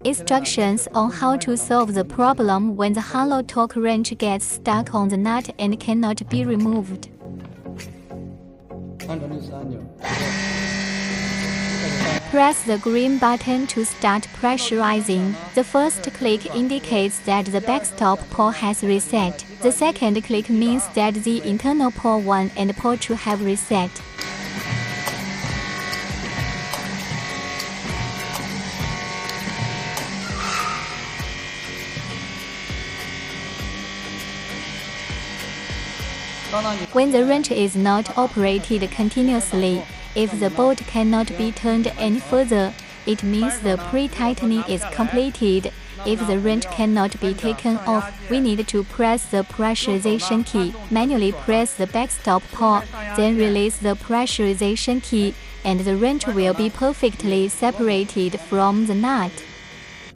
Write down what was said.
Instructions on how to solve the problem when the hollow torque wrench gets stuck on the nut and cannot be removed. 按照绿色按钮。 Press the green button to start pressurizing. The first click indicates that the backstop pawl has reset. The second click means that the internal pawl 1 and pawl 2 have reset. When the wrench is not operated continuously, if the bolt cannot be turned any further, it means the pre-tightening is completed. If the wrench cannot be taken off, we need to press the pressurization key. Manually press the backstop pawl, then release the pressurization key, and the wrench will be perfectly separated from the nut.